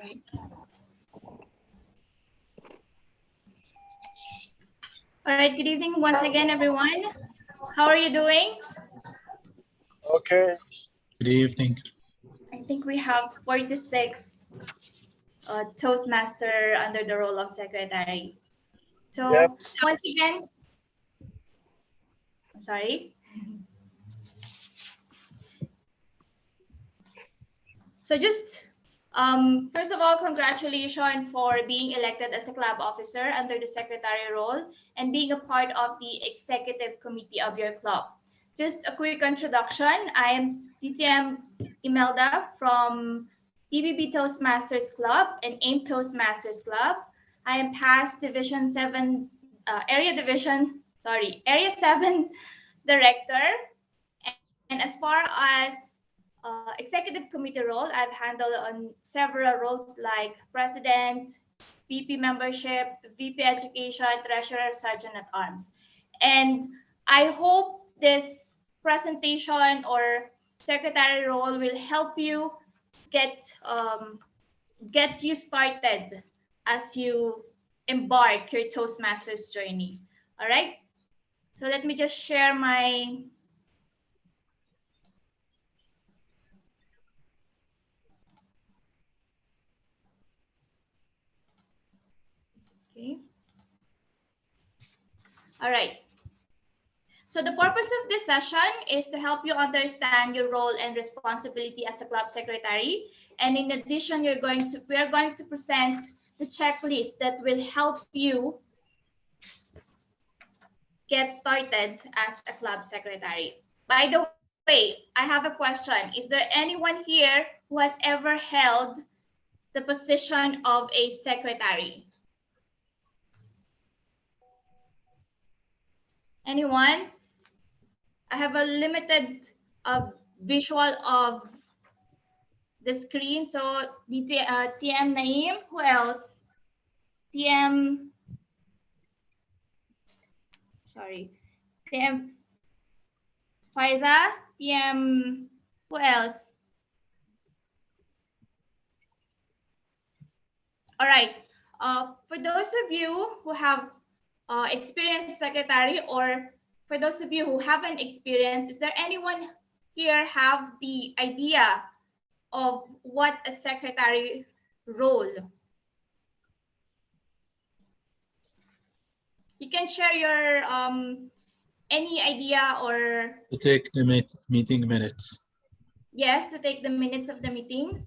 right. All right, good evening once again, everyone. How are you doing? Okay. Good evening. I think we have 46 Toastmaster under the role of secretary. So Yep. once again, I'm sorry. So just first of all, congratulations for being elected as a club officer under the secretary role and being a part of the executive committee of your club. Just a quick introduction. I am DTM Imelda from TBB Toastmasters Club and AIM Toastmasters Club. I am past Area 7 director. And as far as executive committee role, I've handled on several roles like president, VP membership, VP education, treasurer, sergeant at arms. And I hope this presentation or secretary role will help you get you started as you embark your Toastmasters journey. All right. So let me just share my Okay. All right. So the purpose of this session is to help you understand your role and responsibility as a club secretary. And in addition, we are going to present the checklist that will help you get started as a club secretary. By the way, I have a question. Is there anyone here who has ever held the position of a secretary? Anyone? I have a limited visual of the screen. So TM Naeem, who else? TM Faiza, TM, who else? All right. For those of you who have experienced secretary, or for those of you who haven't experienced, is there anyone here have the idea of what a secretary role? You can share your any idea or To take the meeting minutes. yes, to take the minutes of the meeting.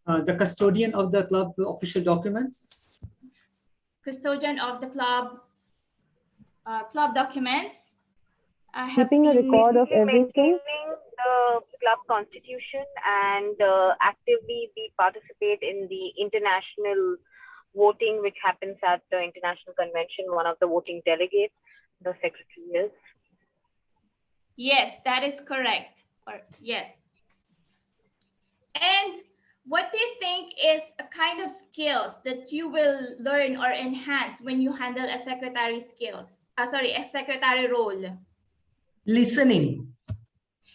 The custodian of the club official documents. Custodian of the club documents. Keeping a record of everything. The club constitution and actively participate in the international voting, which happens at the international convention. One of the voting delegates, the secretary is. Yes, that is correct. Or yes. And what do you think is a kind of skills that you will learn or enhance when you handle a secretary skills? A secretary role. Listening.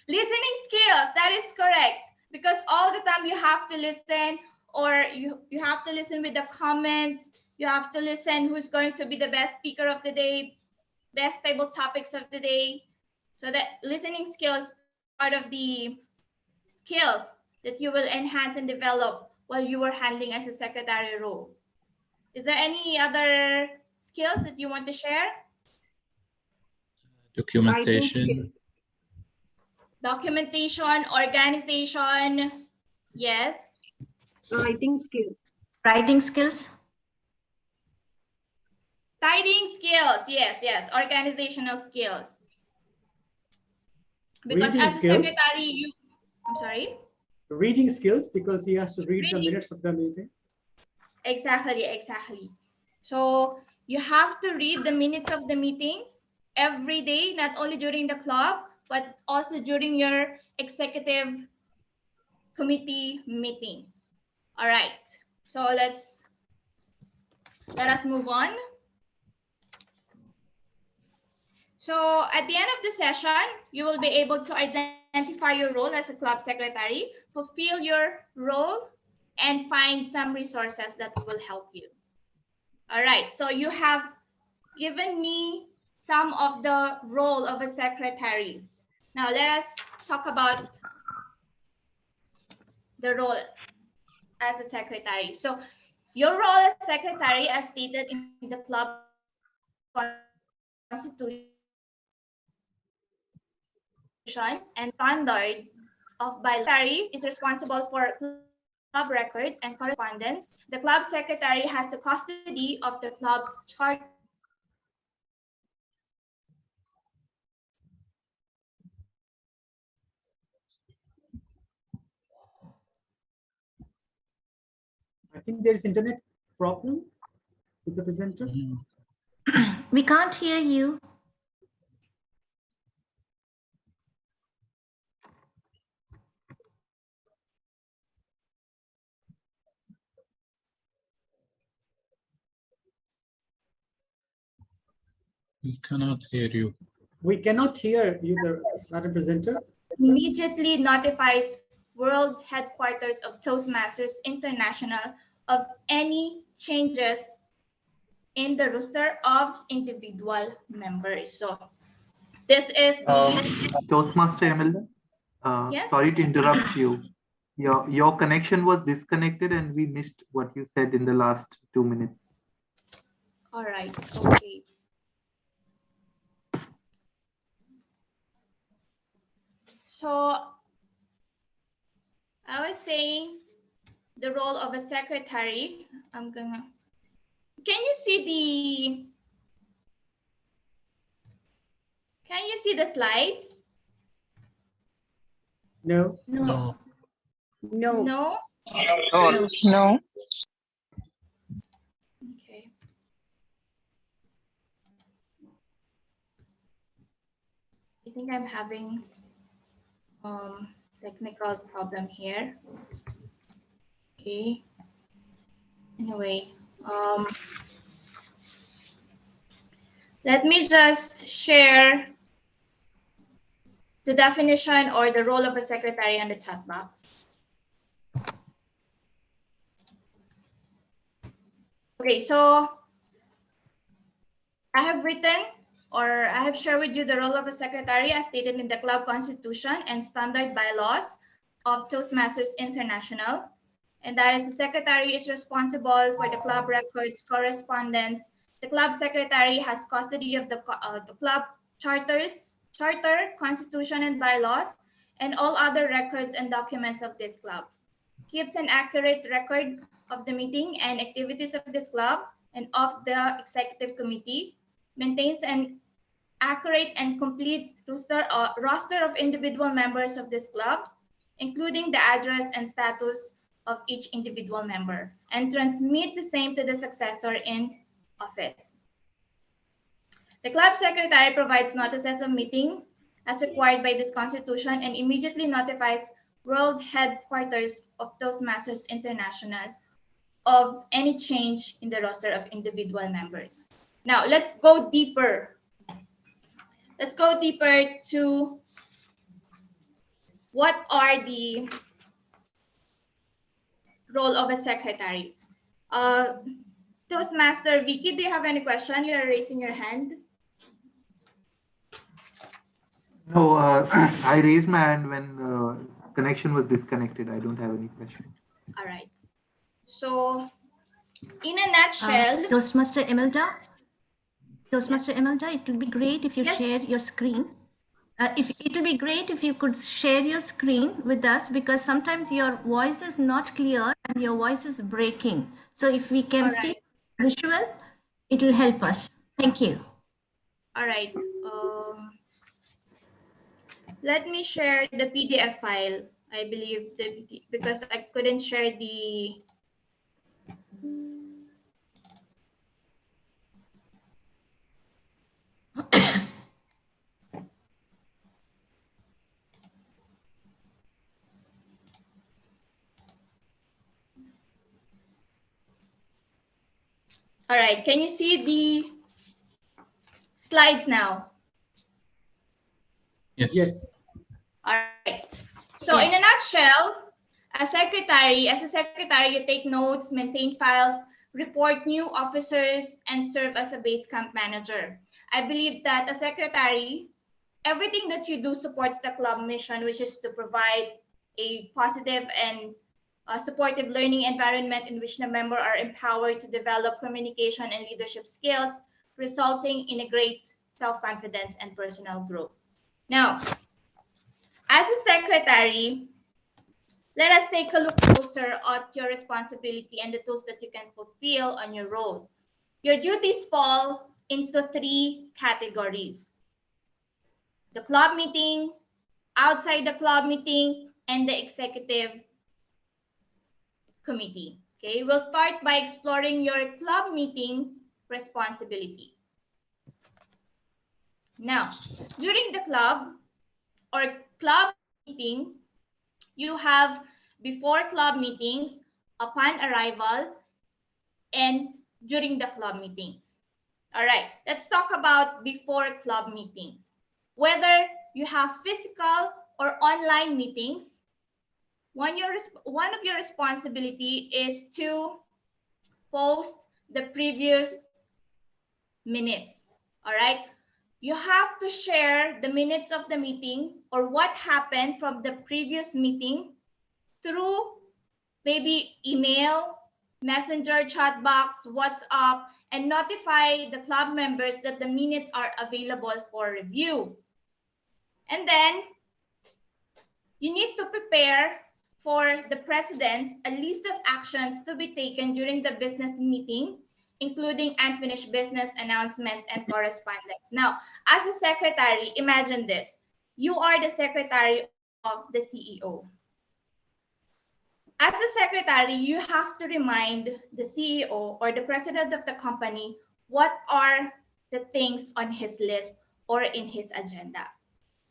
Listening skills, that is correct. Because all the time you have to listen, or you have to listen with the comments. You have to listen who's going to be the best speaker of the day, best table topics of the day. So that listening skills part of the skills that you will enhance and develop while you are handling as a secretary role. Is there any other skills that you want to share? Documentation. Documentation, organization. Yes. Writing skills. Writing skills. Tidying skills. Yes. Organizational skills. Because Reading as a skills. secretary, I'm sorry? Reading skills, because he has to read the minutes of the meeting. Exactly. So you have to read the minutes of the meetings every day, not only during the club, but also during your executive committee meeting. All right. So let us move on. So at the end of the session, you will be able to identify your role as a club secretary, fulfill your role and find some resources that will help you. All right, so you have given me some of the role of a secretary. Now let us talk about the role as a secretary. So your role as secretary, as stated in the club constitution and standard of by secretary is responsible for club records and correspondence. The club secretary has the custody of the club's charter. I think there is internet problem with the presenter. We can't hear you. We cannot hear you. We cannot hear you, Madam Presenter. Immediately notifies World Headquarters of Toastmasters International of any changes in the roster of individual members. So this is the Toastmaster Imelda, Yes? sorry to interrupt you. Your connection was disconnected and we missed what you said in the last 2 minutes. all right. Okay. So I was saying the role of a secretary. Can you see the slides? No. No. No. No? No. No. Okay. I think I'm having technical problem here. Okay. Anyway, let me just share the definition or the role of a secretary on the chat box. Okay, so I have written or I have shared with you the role of a secretary as stated in the club constitution and standard bylaws of Toastmasters International. And that is the secretary is responsible for the club records, correspondence. The club secretary has custody of the club charter, constitution, and bylaws, and all other records and documents of this club. Keeps an accurate record of the meeting and activities of this club and of the executive committee. Maintains an accurate and complete roster of individual members of this club, including the address and status of each individual member, and transmit the same to the successor in office. The club secretary provides notices of meeting as required by this constitution and immediately notifies World Headquarters of Toastmasters International of any change in the roster of individual members. Now, let's go deeper. Let's go deeper to what are the role of a secretary. Toastmaster Vicky, do you have any question? You are raising your hand. No, I raised my hand when connection was disconnected. I don't have any questions. All right. So, in a nutshell, Toastmaster Imelda, it would be great if you Yes. share your screen. It will be great if you could share your screen with us because sometimes your voice is not clear and your voice is breaking. So if we can All see right. visual, it will help us. Thank you. All right. Let me share the PDF file. I believe because I couldn't share the. All right. Can you see the slides now? Yes. Yes. All right. So in a Yes. nutshell, As a secretary, you take notes, maintain files, report new officers, and serve as a base camp manager. I believe that as secretary, everything that you do supports the club mission, which is to provide a positive and supportive learning environment in which the members are empowered to develop communication and leadership skills, resulting in a great self-confidence and personal growth. Now, as a secretary, let us take a look closer at your responsibility and the tools that you can fulfill on your role. Your duties fall into 3 categories: the club meeting, outside the club meeting, and the executive committee. Okay, we'll start by exploring your club meeting responsibility. Now, during the club or club meeting, you have before club meetings, upon arrival, and during the club meetings. All right, let's talk about before club meetings. Whether you have physical or online meetings, one of your responsibility is to post the previous minutes. All right, you have to share the minutes of the meeting or what happened from the previous meeting through maybe email, messenger, chat box, WhatsApp, and notify the club members that the minutes are available for review. And then you need to prepare for the president a list of actions to be taken during the business meeting, including unfinished business announcements and correspondence. Now, as a secretary, imagine this. You are the secretary of the CEO. As a secretary, you have to remind the CEO or the president of the company what are the things on his list or in his agenda.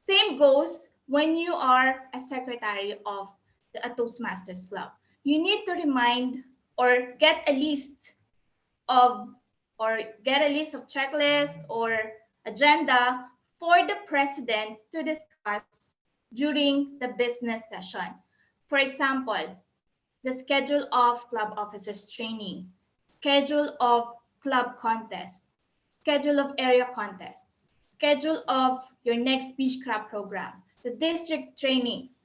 Same goes when you are a secretary of a Toastmasters club. You need to remind or get a list of checklist or agenda for the president to discuss during the business session. For example, the schedule of club officers training, schedule of club contest, schedule of area contest, schedule of your next Beechcraft program, the district trainings.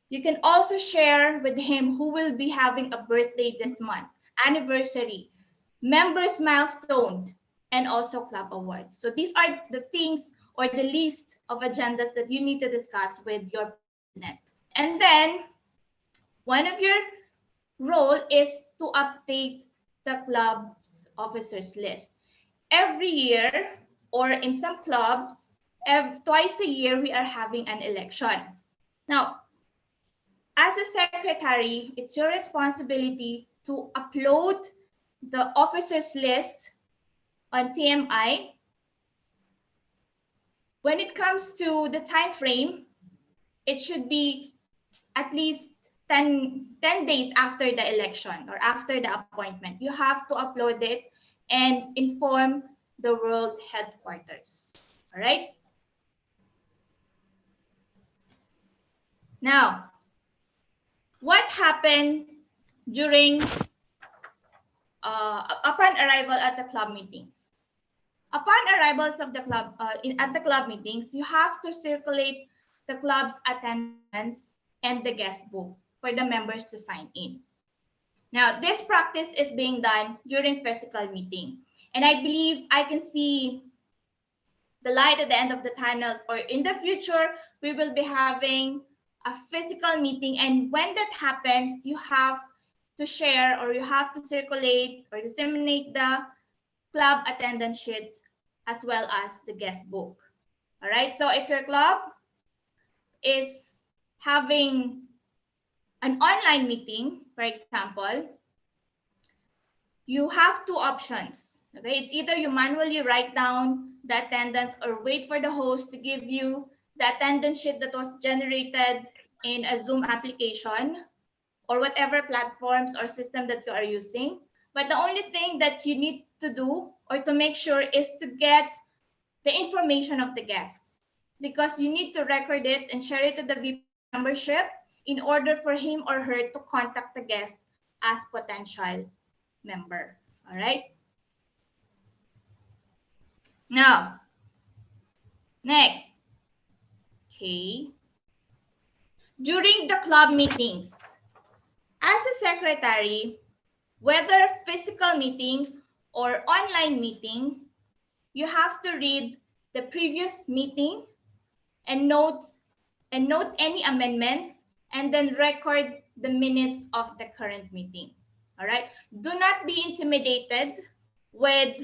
You can also share with him who will be having a birthday this month, anniversary, members milestone, and also club awards. So these are the things or the list of agendas that you need to discuss with your president. And then one of your role is to update the club's officers list. Every year, or in some clubs, twice a year, we are having an election. Now, as a secretary, it's your responsibility to upload the officers list on TMI. When it comes to the time frame, it should be at least 10 days after the election or after the appointment. You have to upload it and inform the world headquarters. All right. Now, what happened during upon arrival at the club meetings? Upon arrivals of the club at the club meetings, you have to circulate the club's attendance and the guest book for the members to sign in. Now, this practice is being done during physical meeting. And I believe I can see the light at the end of the tunnels, or in the future, we will be having a physical meeting. And when that happens, you have to share or you have to circulate or disseminate the club attendance sheet as well as the guest book. All right, so if your club is having an online meeting, for example, you have 2 options. Okay, it's either you manually write down the attendance or wait for the host to give you the attendance sheet that was generated in a Zoom application or whatever platforms or system that you are using. But the only thing that you need to do or to make sure is to get the information of the guests, because you need to record it and share it to the VP membership. in order for him or her to contact the guest as potential member. All right. Now, next. Okay. During the club meetings, as a secretary, whether physical meeting or online meeting, you have to read the previous meeting and note any amendments and then record the minutes of the current meeting. All right. Do not be intimidated with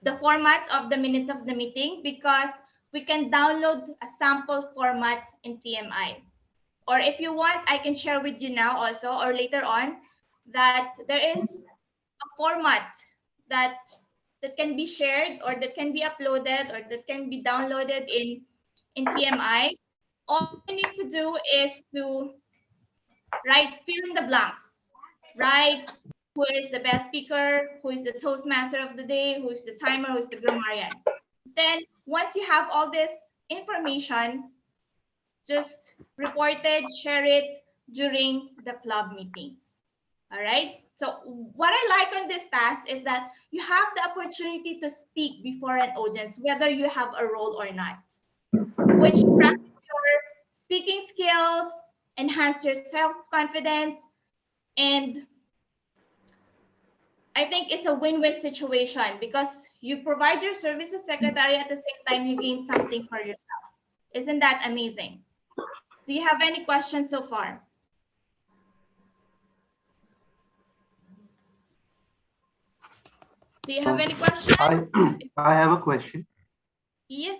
the format of the minutes of the meeting because we can download a sample format in TMI. Or if you want, I can share with you now also or later on that there is a format that can be shared or that can be uploaded or that can be downloaded in TMI. All you need to do is to fill in the blanks. Write who is the best speaker, who is the Toastmaster of the day, who is the timer, who is the grammarian. Then once you have all this information, just report it, share it during the club meetings. All right. So what I like on this task is that you have the opportunity to speak before an audience, whether you have a role or not, which practice your speaking skills, enhance your self-confidence, and I think it's a win-win situation because you provide your service as secretary at the same time you gain something for yourself. Isn't that amazing? Do you have any questions so far? Do you have any questions? I have a question. Yes.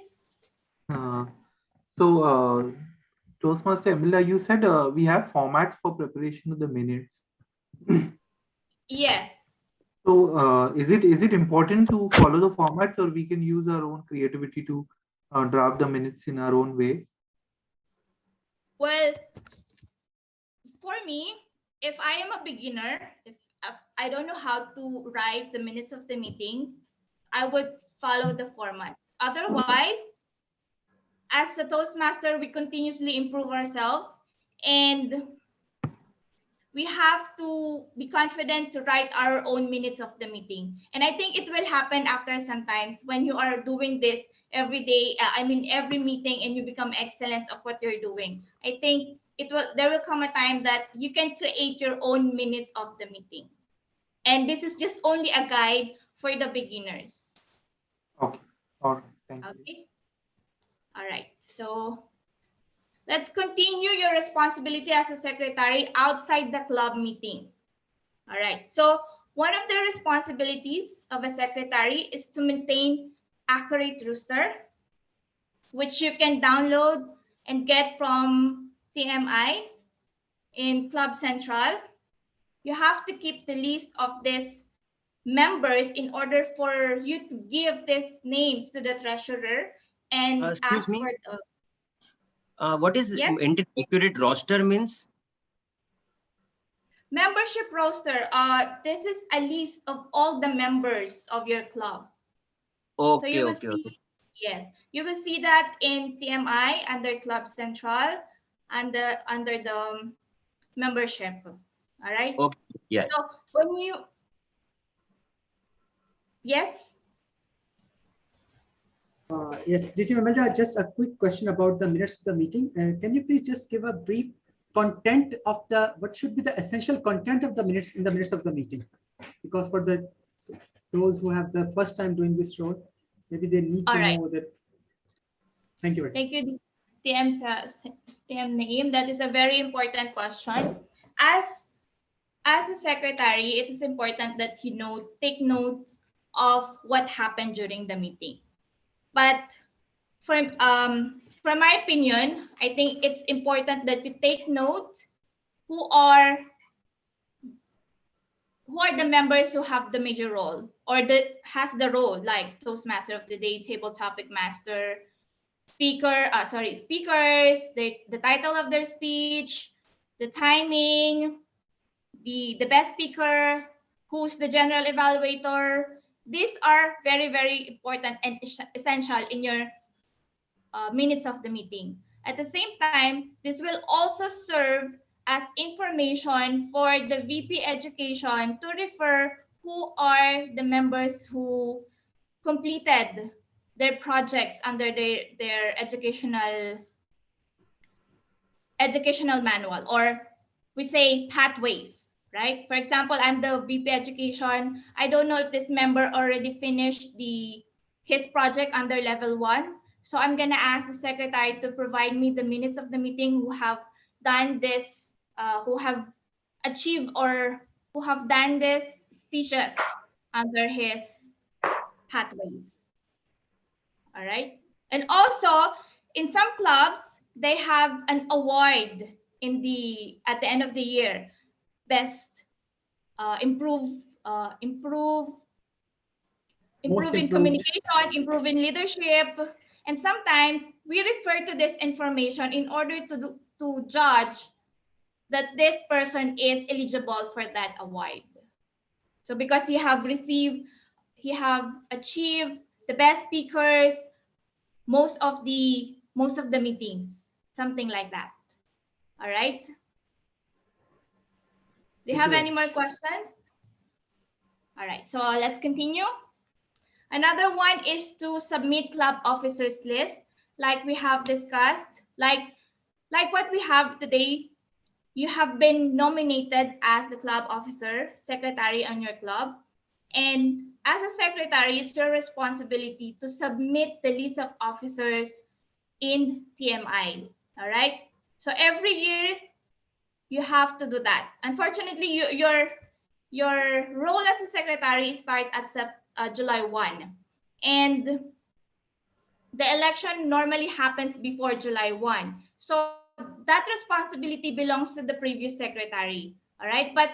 Toastmaster Imelda, you said we have formats for preparation of the minutes. Yes. So is it important to follow the formats, or we can use our own creativity to draft the minutes in our own way? Well, for me, if I am a beginner, if I don't know how to write the minutes of the meeting, I would follow the format. Otherwise, as a Toastmaster, we continuously improve ourselves and we have to be confident to write our own minutes of the meeting. And I think it will happen after sometimes when you are doing this every day, every meeting, and you become excellent of what you're doing. I think there will come a time that you can create your own minutes of the meeting. And this is just only a guide for the beginners. Okay. All right. Thank you. Okay. All right. So let's continue your responsibility as a secretary outside the club meeting. All right. So one of the responsibilities of a secretary is to maintain accurate roster, which you can download and get from TMI in Club Central. You have to keep the list of these members in order for you to give these names to the treasurer and Excuse ask me. for What is yes? accurate roster means? Membership roster. This is a list of all the members of your club. Okay, so you will okay, see, okay. Yes, you will see that in TMI under Club Central and under the membership. All right. Okay. Yeah. So when you yes. Yes, DT Imelda, just a quick question about the minutes of the meeting. Can you please just give a brief content of what should be the essential content of the minutes in the minutes of the meeting? Because for those who have the first time doing this role, maybe they need to know that. Thank you. Thank you, TM Naeem. That is a very important question. As a secretary, it is important that you take notes of what happened during the meeting. But from my opinion, I think it's important that you take note who are the members who have the major role or that has the role, like Toastmaster of the day, table topic master, speakers, the title of their speech, the timing, the best speaker, who's the general evaluator. These are very, very important and essential in your minutes of the meeting. At the same time, this will also serve as information for the VP Education to refer who are the members who completed their projects under their educational manual, or we say pathways, right? For example, I'm the VP Education. I don't know if this member already finished his project under level 1. So I'm gonna ask the secretary to provide me the minutes of the meeting who have done this, who have achieved or who have done this speeches under his pathways. All right. And also in some clubs, they have an award at the end of the year, best improving communication, improving leadership. And sometimes we refer to this information in order to judge that this person is eligible for that award. So because he have achieved the best speakers, most of the meetings, something like that. All right. Do you have any more questions? All right, so let's continue. Another one is to submit club officers list, like we have discussed, like what we have today. You have been nominated as the club officer, secretary on your club. And as a secretary, it's your responsibility to submit the list of officers in TMI. All right. So every year you have to do that. Unfortunately, your role as a secretary starts at July 1, and the election normally happens before July 1. So that responsibility belongs to the previous secretary. All right. But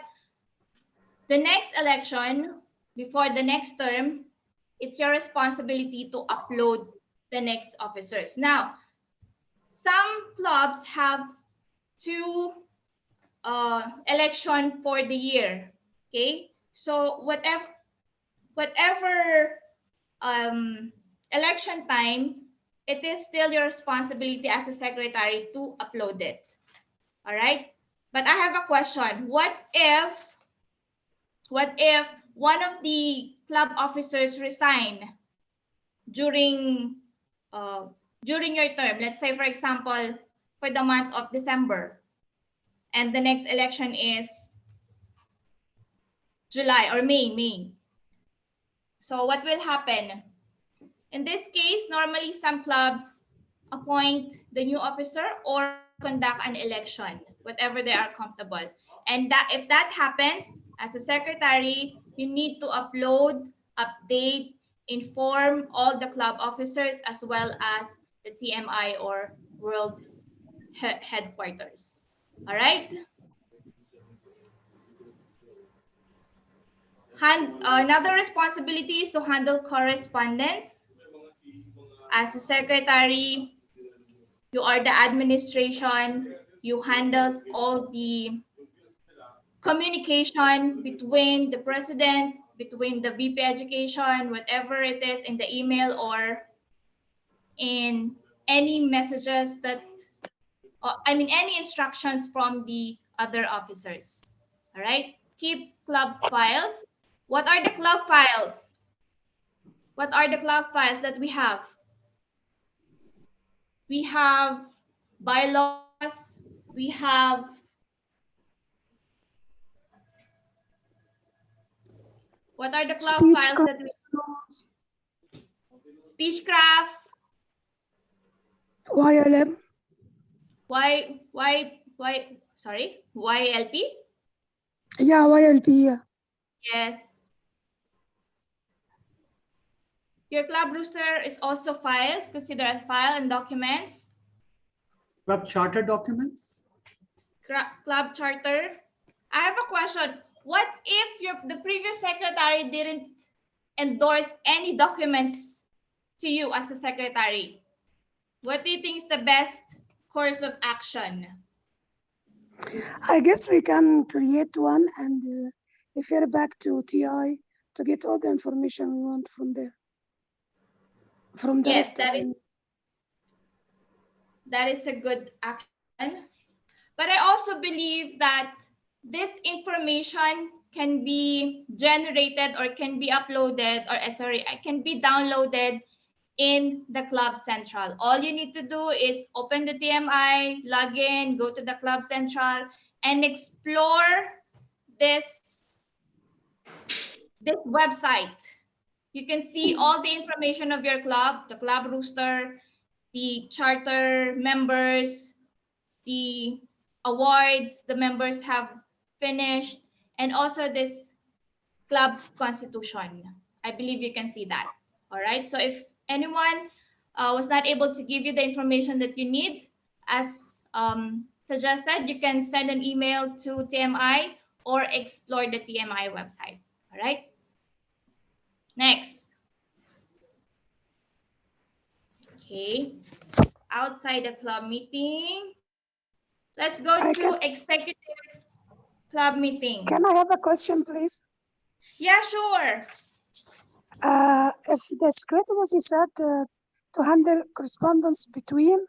the next election, before the next term, it's your responsibility to upload the next officers. Now, some clubs have 2 election for the year. Okay, so whatever election time, it is still your responsibility as a secretary to upload it. All right, but I have a question. What if one of the club officers resign during your term? Let's say, for example, for the month of December, and the next election is July or May. So what will happen? In this case, normally some clubs appoint the new officer or conduct an election, whatever they are comfortable. And that if that happens, as a secretary, you need to upload, update, inform all the club officers as well as the TMI or world headquarters. All right. Another responsibility is to handle correspondence. As a secretary, you are the administration. You handle all the communication between the president, between the VP Education, whatever it is in the email or in any messages that, any instructions from the other officers. All right. Keep club files. What are the club files? What are the club files that we have? We have bylaws. We have what are the club files that we Speechcraft. YLM. Sorry, YLP? Yeah, YLP, yeah. Yes. Your club rooster is also files, considered as file and documents. Club charter documents. Club charter. I have a question. What if the previous secretary didn't endorse any documents to you as a secretary? What do you think is the best course of action? I guess we can create one and refer back to TI to get all the information we want from there. From the yes, That is a good action. But I also believe that this information can be generated or can be uploaded or can be downloaded in the Club Central. All you need to do is open the TMI, log in, go to the Club Central, and explore this website. You can see all the information of your club, the club roster, the charter members, the awards the members have finished, and also this club constitution. I believe you can see that. All right. So if anyone was not able to give you the information that you need, as suggested, you can send an email to TMI or explore the TMI website. All right. Next. Okay. Outside the club meeting, let's go to executive club meeting. Can I have a question, please? Yeah, sure. If the secretary, as you said, to handle correspondence between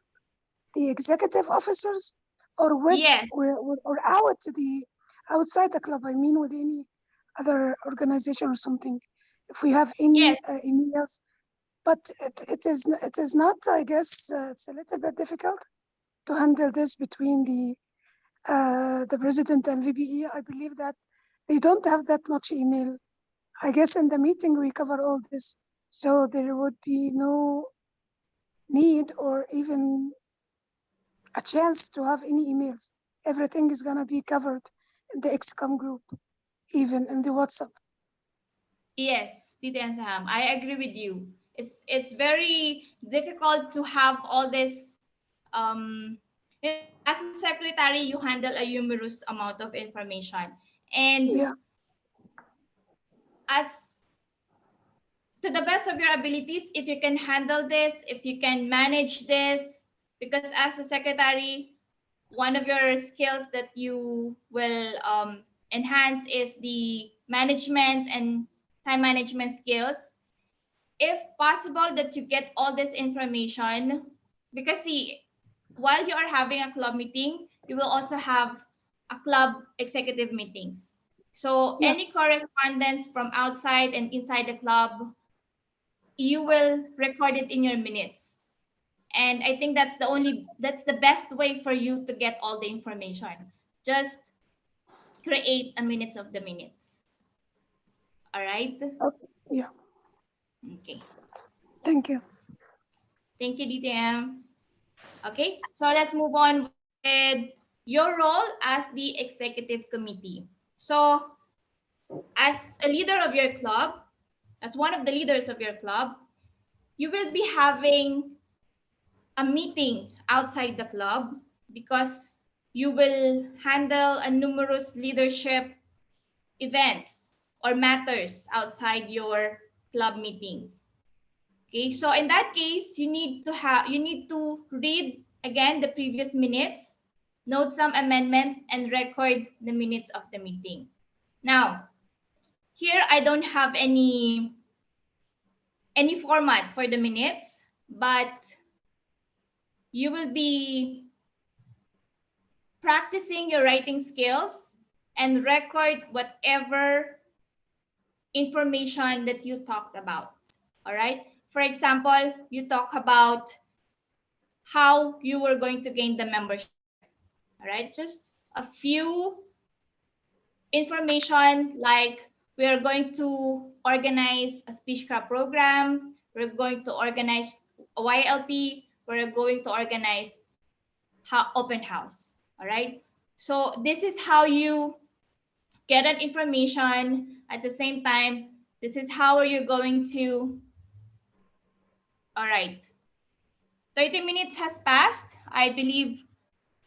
the executive officers or with or outside the club, I mean with any other organization or something, if we have any emails, but it is not, I guess it's a little bit difficult to handle this between the president and VBE. I believe that they don't have that much email. I guess in the meeting we cover all this, so there would be no need or even a chance to have any emails. Everything is gonna be covered in the XCOM group, even in the WhatsApp. Yes, Tita and Sam, I agree with you. It's very difficult to have all this. As a secretary, you handle a numerous amount of information, and as to the best of your abilities, if you can handle this, if you can manage this, because as a secretary, one of your skills that you will enhance is the management and time management skills. If possible that you get all this information, because see, while you are having a club meeting, you will also have a club executive meetings. So any correspondence from outside and inside the club, you will record it in your minutes. And I think that's the best way for you to get all the information. Just create a minutes of the minutes. All right? Okay. Yeah. Okay. Thank you. Thank you, DTM. Okay, so let's move on with your role as the executive committee. So as a leader of your club, as one of the leaders of your club, you will be having a meeting outside the club because you will handle a numerous leadership events or matters outside your club meetings. Okay, so in that case, you need to read again the previous minutes, note some amendments, and record the minutes of the meeting. Now, here I don't have any format for the minutes, but you will be practicing your writing skills and record whatever information that you talked about. All right. For example, you talk about how you were going to gain the membership. All right. Just a few information like we are going to organize a speech craft program. We're going to organize a YLP. We're going to organize open house. All right. So this is how you get that information. At the same time, this is how you're going to. All right. 30 minutes has passed. I believe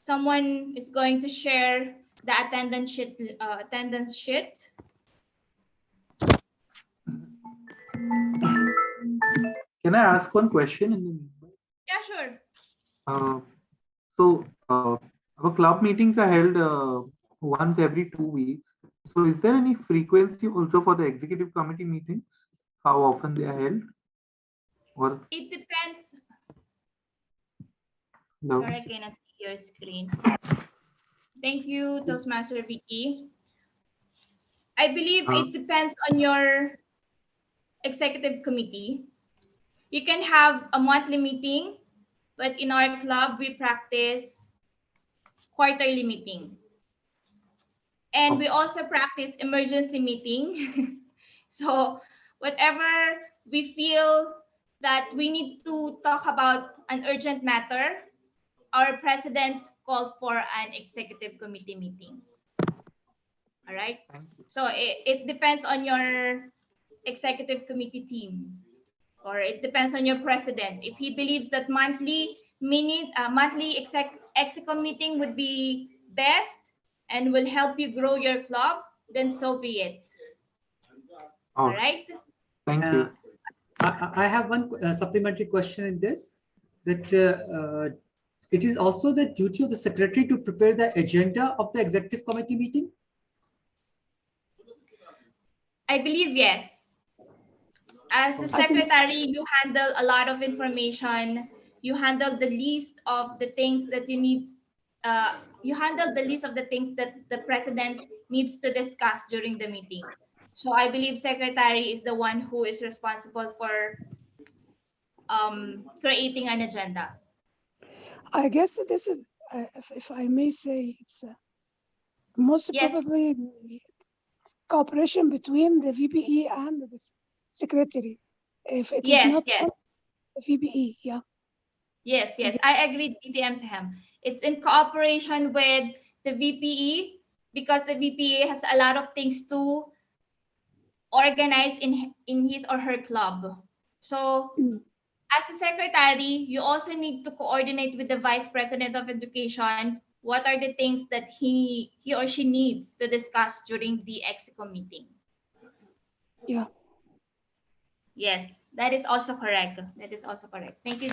someone is going to share the attendance sheet. Can I ask one question in the meanwhile? Yeah, sure. Our club meetings are held once every 2 weeks. So is there any frequency also for the executive committee meetings? How often they are held? Or it depends. No. Sorry, I cannot see your screen. Thank you, Toastmaster Vicky. I believe it depends on your executive committee. You can have a monthly meeting, but in our club, we practice quarterly meeting. And we also practice emergency meeting. So whatever we feel that we need to talk about an urgent matter, our president called for an executive committee meetings. All right. So it depends on your executive committee team, or it depends on your president. If he believes that monthly executive meeting would be best and will help you grow your club, then so be it. All right. Thank you. I have one supplementary question in this, that it is also the duty of the secretary to prepare the agenda of the executive committee meeting? I believe yes. As a secretary, you handle a lot of information. You handle the list of the things that you need. You handle the list of the things that the president needs to discuss during the meeting. So I believe secretary is the one who is responsible for creating an agenda. I guess this is, if I may say, it's most probably the cooperation between the VPE and the secretary. If it is not the VPE, Yes, I agree, DTM Saham. It's in cooperation with the VPE, because the VPE has a lot of things to organize in his or her club. So as a secretary, you also need to coordinate with the vice president of education. What are the things that he or she needs to discuss during the EXCO meeting? Yeah. Yes, that is also correct. That is also correct. Thank you.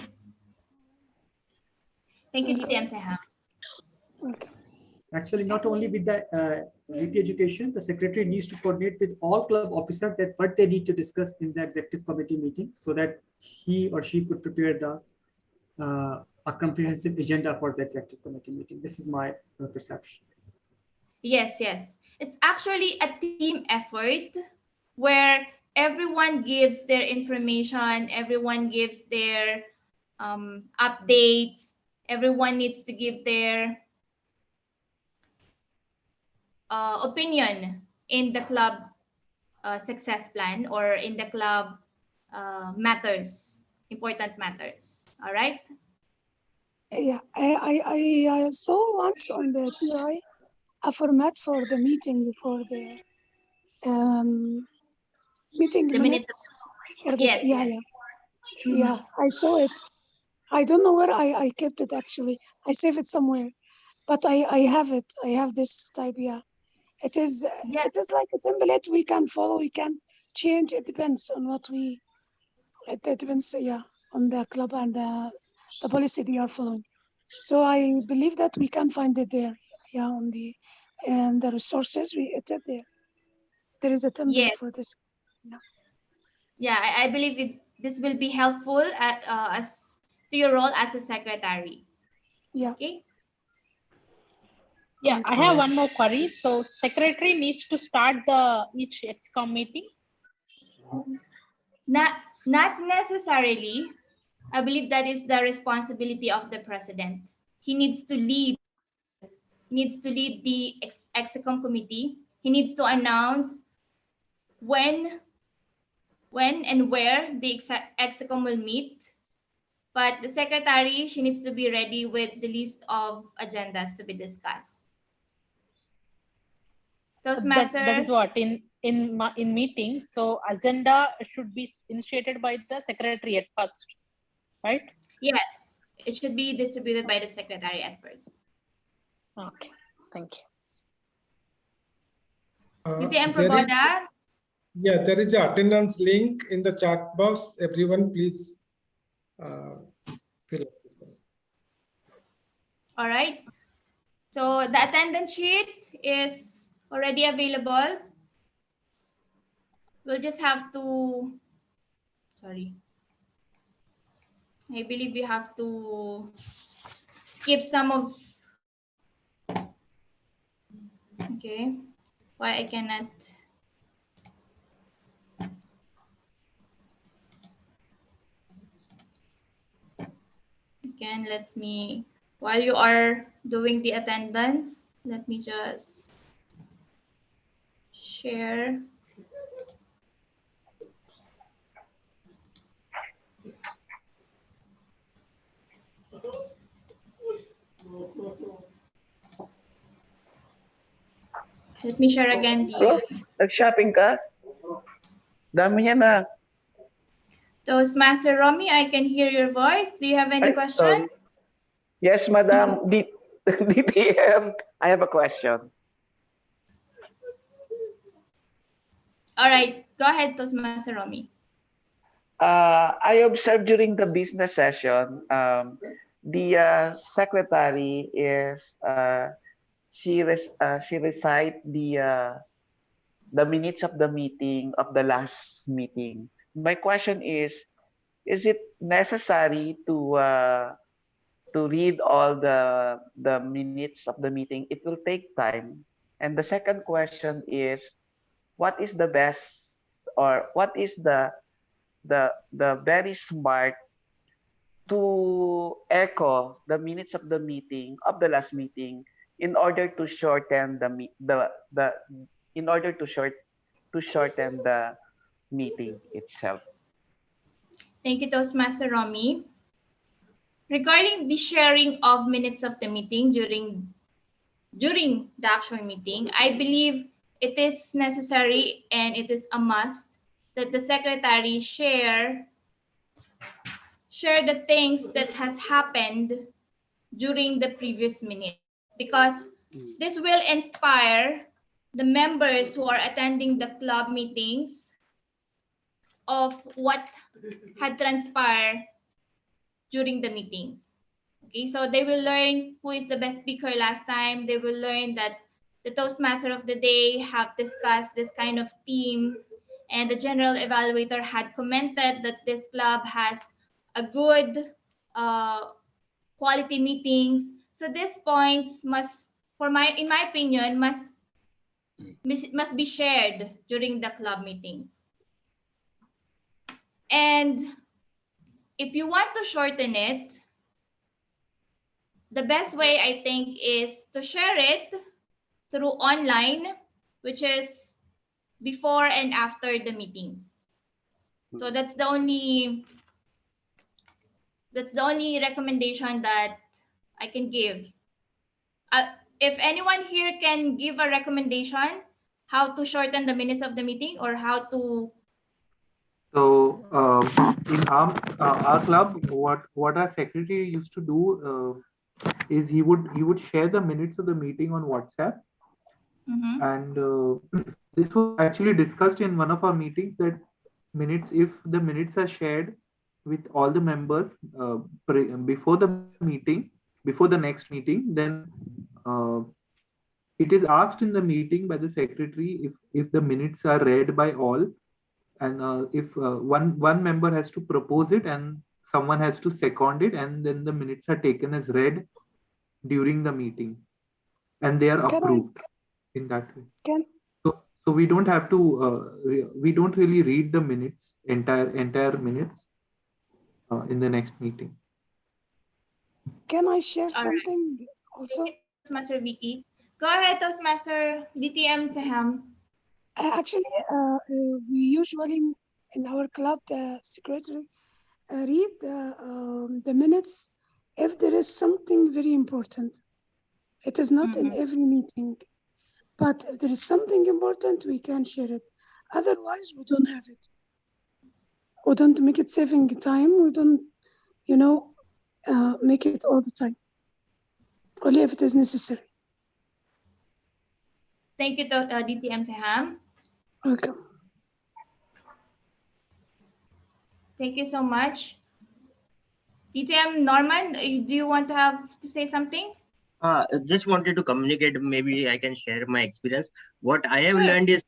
Thank you, DTM Saham. Actually, not only with the VP education, the secretary needs to coordinate with all club officers that what they need to discuss in the executive committee meeting, so that he or she could prepare the a comprehensive agenda for the executive committee meeting. This is my perception. Yes. It's actually a team effort where everyone gives their information, everyone gives their updates, everyone needs to give their opinion in the club success plan, or in the club matters, important matters. All right. Yeah, I saw once on the TI a format for the meeting, for the meeting minutes for this. Yeah, I saw it. I don't know where I kept it actually. I saved it somewhere, but I have it. I have this type. Yeah, it is like a template we can follow. We can change. It depends on what we. It depends. Yeah, on the club and the policy they are following. So I believe that we can find it there. Yeah, on the and the resources it's there. There is a template for this. Yeah, I believe this will be helpful as to your role as a secretary. Yeah. Okay. Yeah, I have one more query. So secretary needs to start each EXCOM meeting? Not necessarily. I believe that is the responsibility of the president. He needs to lead. He needs to lead the EXCOM committee. He needs to announce when and where the EXCOM will meet. But the secretary, she needs to be ready with the list of agendas to be discussed. Toastmasters. That is what in meeting. So agenda should be initiated by the secretary at first, right? Yes, it should be distributed by the secretary at first. Okay, thank you. Yeah, there is an attendance link in the chat box. Everyone, please fill up. All right. So the attendance sheet is already available. We'll just have to, sorry. I believe we have to skip some of. Okay, why I cannot. Again, let me, while you are doing the attendance, let me just share. Let me share again the... Nag-shopping ka? Dami niya na. Toastmaster Romy, I can hear your voice. Do you have any question? Sorry. Yes, Madam. DTM, I have a question. All right, go ahead, Toastmaster Romy. I observed during the business session, the secretary is she recite the minutes of the meeting of the last meeting. My question is it necessary to read all the minutes of the meeting? It will take time. And the second question is, what is the best, or what is the very smart to echo the minutes of the meeting of the last meeting in order to shorten the in order to shorten the meeting itself? Thank you, Toastmaster Romy. Regarding the sharing of minutes of the meeting during the actual meeting, I believe it is necessary and it is a must that the secretary share the things that has happened during the previous minute, because this will inspire the members who are attending the club meetings of what had transpired during the meetings. Okay, so they will learn who is the best speaker last time. They will learn that the Toastmaster of the day have discussed this kind of theme, and the general evaluator had commented that this club has a good quality meetings. So these points must, in my opinion, must be shared during the club meetings. And if you want to shorten it, the best way, I think, is to share it through online, which is before and after the meetings. So that's the only recommendation that I can give. If anyone here can give a recommendation how to shorten the minutes of the meeting, or how to... So in our club, what our secretary used to do is he would share the minutes of the meeting on WhatsApp, and this was actually discussed in one of our meetings, that if the minutes are shared with all the members before the next meeting, then it is asked in the meeting by the secretary if the minutes are read by all, and if one member has to propose it and someone has to second it, and then the minutes are taken as read during the meeting, and they are approved in that way. So we don't have to we don't really read the minutes, entire minutes in the next meeting. Can I share something also? Toastmaster Vicky. Go ahead, Toastmaster DTM Saham. Actually, we usually in our club, the secretary read the minutes if there is something very important. It is not in every meeting, but if there is something important, we can share it. Otherwise, we don't have it. We don't make it saving time. We don't, make it all the time. Only if it is necessary. Thank you, DTM Saham. Welcome. Thank you so much. DTM Norman, do you want to say something? Just wanted to communicate. Maybe I can share my experience. What I have learned is,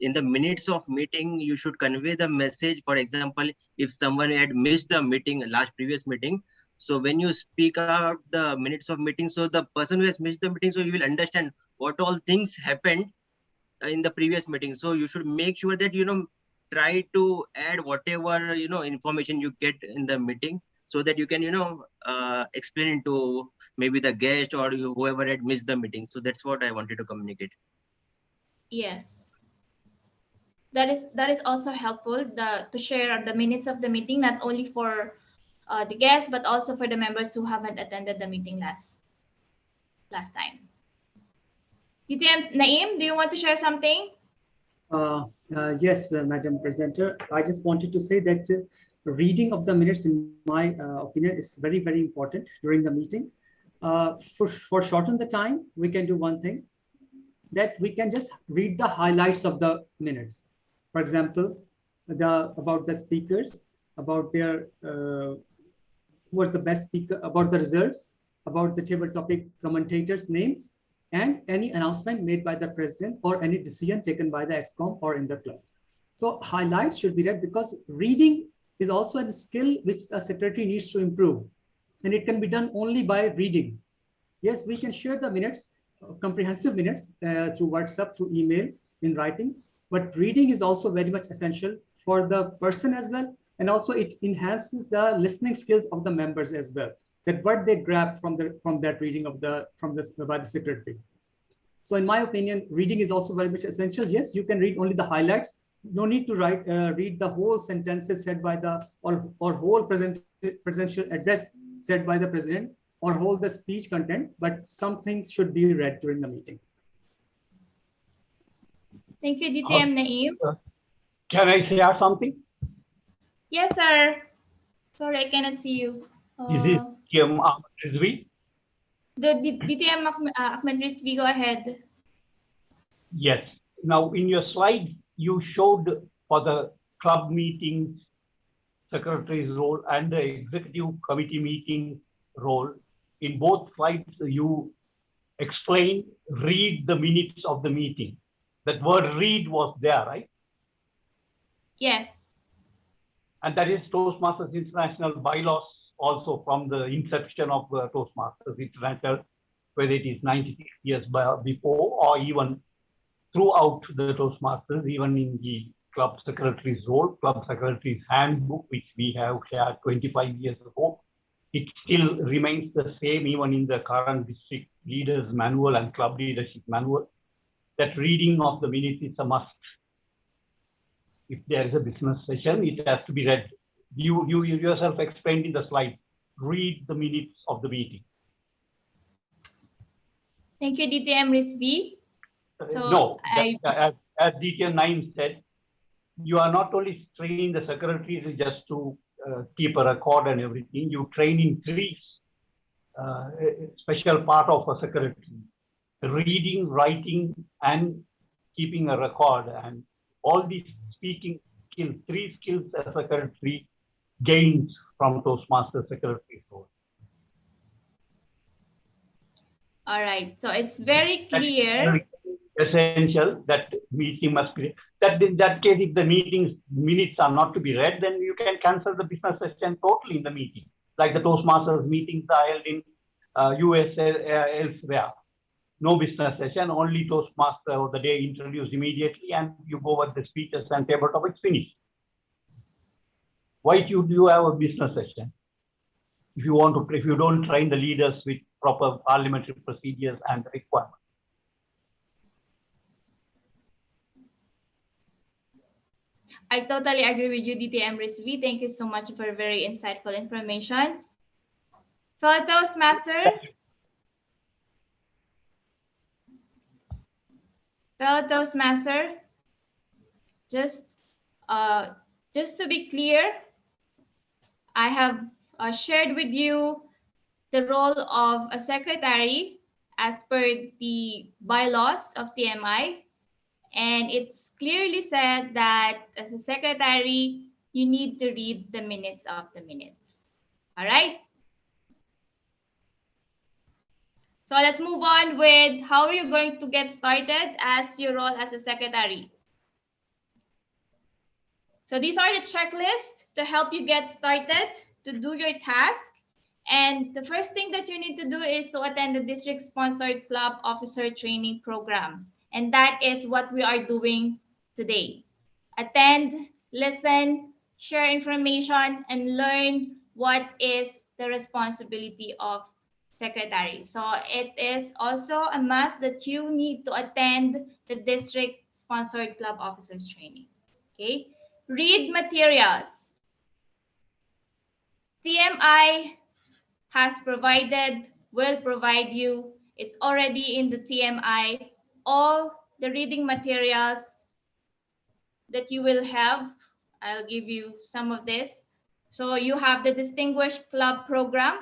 in the minutes of meeting, you should convey the message. For example, if someone had missed the meeting, previous meeting, So when you speak out the minutes of meeting, so the person who has missed the meeting, so you will understand what all things happened in the previous meeting. So you should make sure that, try to add whatever, information you get in the meeting, so that you can, explain to maybe the guest or whoever had missed the meeting. So that's what I wanted to communicate. Yes. That is also helpful, to share the minutes of the meeting, not only for the guests, but also for the members who haven't attended the meeting last time. DTM Naeem, do you want to share something? Yes, Madam Presenter. I just wanted to say that reading of the minutes, in my opinion, is very, very important during the meeting. For shorten the time, we can do one thing, that we can just read the highlights of the minutes. For example, about the speakers, about their who was the best speaker, about the results, about the table topic commentators' names, and any announcement made by the president or any decision taken by the ExCom or in the club. So highlights should be read, because reading is also a skill which a secretary needs to improve. And it can be done only by reading. Yes, we can share the minutes, comprehensive minutes through WhatsApp, through email, in writing, but reading is also very much essential for the person as well. And also it enhances the listening skills of the members as well, that what they grab from that reading by the secretary. So in my opinion, reading is also very much essential. Yes, you can read only the highlights. No need to read the whole sentences said by or whole presidential address said by the president, or whole the speech content, but some things should be read during the meeting. Thank you, DTM Naeem. Can I share something? Yes, sir. Sorry, I cannot see you. Is it DTM Rizvi? The DTM Ahmed Rizvi, go ahead. Yes. Now, in your slide, you showed for the club meetings, secretary's role, and the executive committee meeting role. In both slides, you explain, read the minutes of the meeting. That word read was there, right? Yes. And that is Toastmasters International bylaws also, from the inception of Toastmasters International, whether it is 96 years before or even throughout the Toastmasters, even in the club secretary's role, club secretary's handbook, which we have shared 25 years ago. It still remains the same even in the current district leaders manual and club leadership manual, that reading of the minutes is a must. If there is a business session, it has to be read. You yourself explained in the slide, read the minutes of the meeting. Thank you, DTM Rizvi. No, as DTM Naeem said, you are not only training the secretaries just to keep a record and everything, you train in three special part of a secretary: reading, writing, and keeping a record. And all these speaking skills, three skills a secretary gains from Toastmaster secretary role. All right, so it's very clear. Essential that meeting must be, that in that case, if the meeting's minutes are not to be read, then you can cancel the business session totally in the meeting. Like the Toastmasters meetings are held in US elsewhere. No business session, only Toastmaster of the day introduced immediately, and you go with the speeches and table topics finished. Why should you have a business session if you want to? If you don't train the leaders with proper parliamentary procedures and requirements. I totally agree with you, DTM Rizvi. Thank you so much for very insightful information. Fellow Toastmaster. Fellow Toastmaster, just to be clear, I have shared with you the role of a secretary as per the bylaws of TMI, and it's clearly said that as a secretary, you need to read the minutes of the minutes. All right? So let's move on with how are you going to get started as your role as a secretary. So these are the checklists to help you get started to do your task And the first thing that you need to do is to attend the district-sponsored club officer training program. And that is what we are doing today. Attend, listen, share information, and learn what is the responsibility of secretary. So it is also a must that you need to attend the district-sponsored club officers training. Okay? Read materials. TMI has provided, will provide you. It's already in the TMI, all the reading materials that you will have. I'll give you some of this. So you have the Distinguished Club Program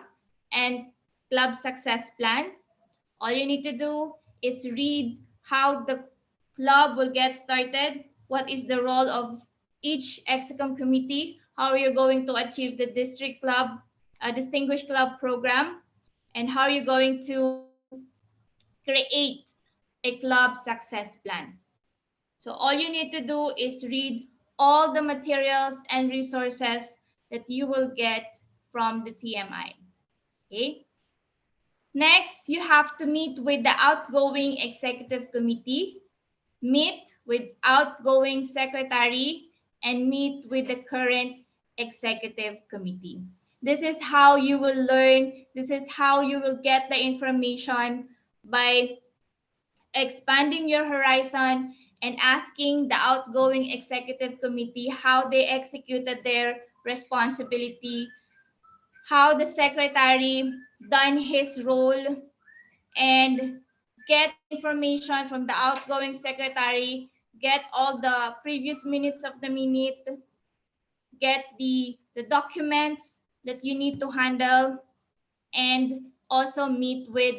and Club Success Plan. All you need to do is read how the club will get started, what is the role of each Execom committee, how you're going to achieve the district club, Distinguished Club Program, and how you're going to create a club success plan. So all you need to do is read all the materials and resources that you will get from the TMI. Okay. Next, you have to meet with the outgoing executive committee, meet with outgoing secretary, and meet with the current executive committee. This is how you will learn. This is how you will get the information by expanding your horizon and asking the outgoing executive committee how they executed their responsibility, how the secretary done his role, and get information from the outgoing secretary, get all the previous minutes of the minute, get the documents that you need to handle, and also meet with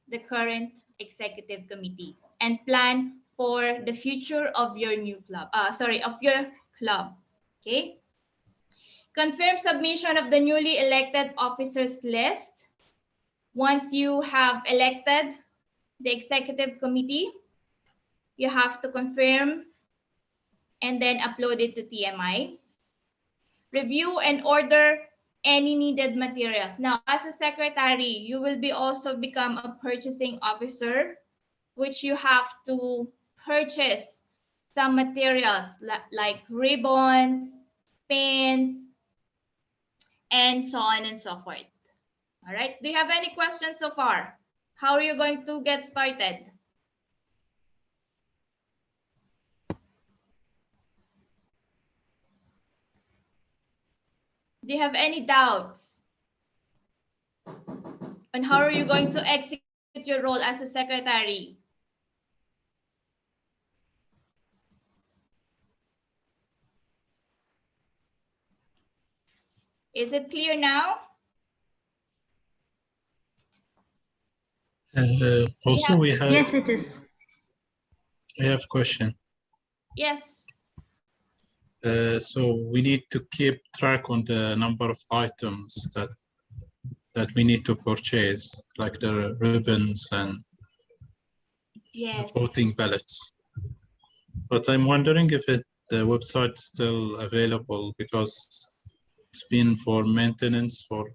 the current executive committee and plan for the future of your new club, of your club. Okay. Confirm submission of the newly elected officers list. Once you have elected the executive committee, you have to confirm and then upload it to TMI. Review and order any needed materials. Now, as a secretary, you will be also become a purchasing officer, which you have to purchase some materials like ribbons, pens, and so on and so forth. All right. Do you have any questions so far? How are you going to get started? Do you have any doubts on how are you going to execute your role as a secretary? Is it clear now? Also, we have. Yes, it is. I have a question. Yes. So we need to keep track on the number of items that we need to purchase, like the ribbons and voting ballots. But I'm wondering if the website is still available because it's been for maintenance for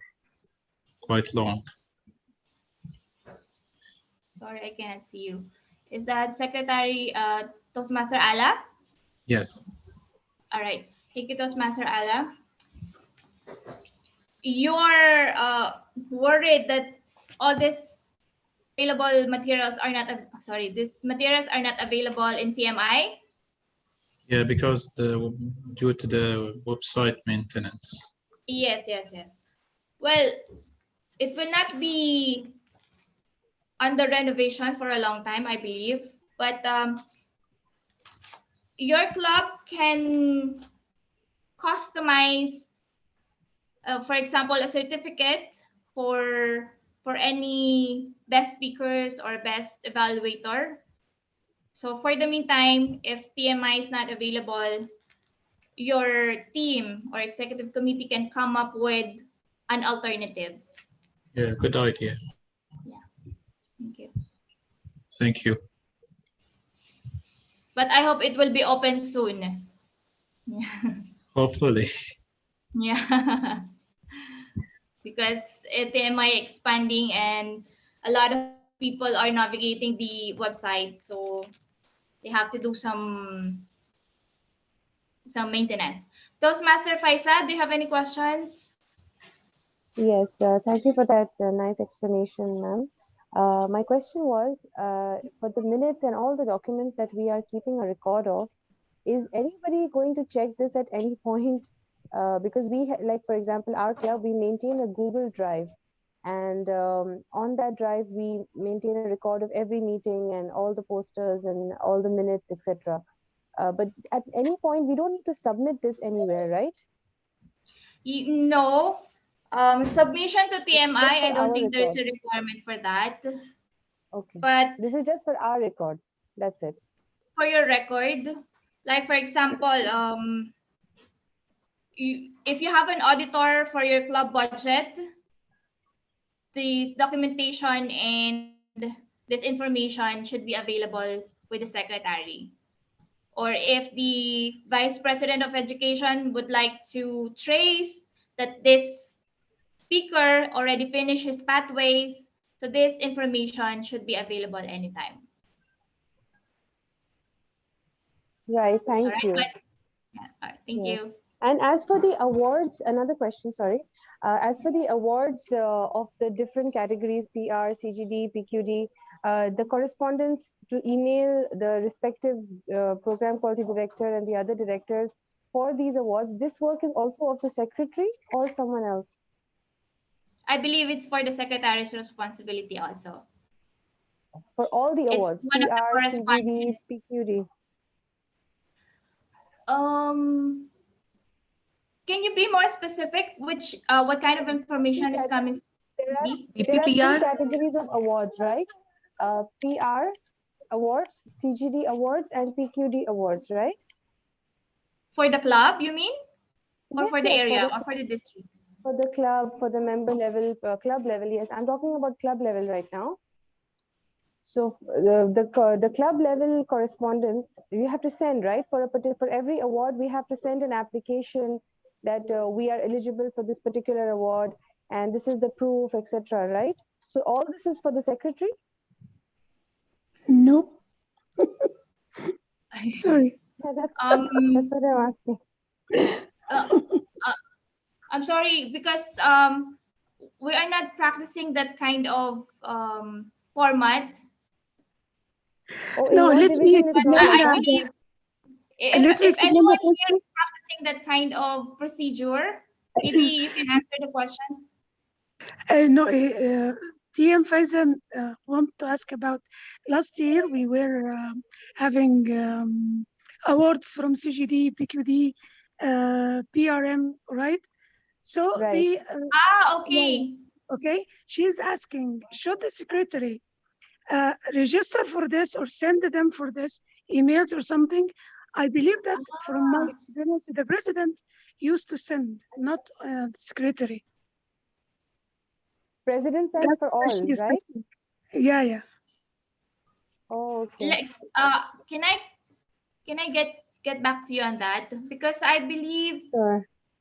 quite long. Sorry, I cannot see you. Is that Secretary Toastmaster Ala? Yes. All right. Thank you, Toastmaster Ala. You are worried that all these available materials are not, these materials are not available in TMI? Yeah, because due to the website maintenance. Yes. Well, it will not be under renovation for a long time, I believe. But your club can customize, for example, a certificate for any best speakers or best evaluator. So for the meantime, if PMI is not available, your team or executive committee can come up with an alternatives. Yeah, good idea. Yeah. Thank you. Thank you. But I hope it will be open soon. Yeah. Hopefully. Yeah. because TMI expanding and a lot of people are navigating the website, so they have to do some maintenance. Toastmaster Faisa, do you have any questions? Yes, thank you for that nice explanation, ma'am. My question was, for the minutes and all the documents that we are keeping a record of, is anybody going to check this at any point? Because like, for example, our club, we maintain a Google Drive. And on that drive, we maintain a record of every meeting and all the posters and all the minutes, etc. But at any point, we don't need to submit this anywhere, right? No. Submission to TMI, I don't think there's a requirement for that. Okay. But this is just for our record. That's it. For your record, like for example, if you have an auditor for your club budget, this documentation and this information should be available with the secretary. Or if the vice president of education would like to trace that this speaker already finished his pathways, so this information should be available anytime. Right, thank you. Thank you. And as for the awards, another question, sorry. As for the awards of the different categories, PR, CGD, PQD, the correspondence to email the respective program quality director and the other directors for these awards, this work is also of the secretary or someone else? I believe it's for the secretary's responsibility also. For all the awards, it's one PR, of the CGD, PQD. Can you be more specific? Which what kind of information is coming? There are three categories of awards, right? PR awards, CGD awards, and PQD awards, right? For the club, you mean? Or Yes, for the yes, area or for the district? For the club, for the member level, club level, yes. I'm talking about club level right now. So the club level correspondence, you have to send, right? For every award, we have to send an application that we are eligible for this particular award, and this is the proof, etc. Right? So all this is for the secretary? No. Sorry. Yeah, that's what I'm asking. I'm sorry, because we are not practicing that kind of format. No, let me explain if anyone here is practicing that kind of procedure, maybe you can answer the question. No, TM Faisal want to ask about last year we were having awards from CGD, PQD, PRM, right? So the okay. Okay, she's asking, should the secretary register for this or send them for this emails or something? I believe that from my experience, the president used to send, not the secretary. President sends for all, right? Yeah, yeah. Oh, okay. Can I get back to you on that? Because I believe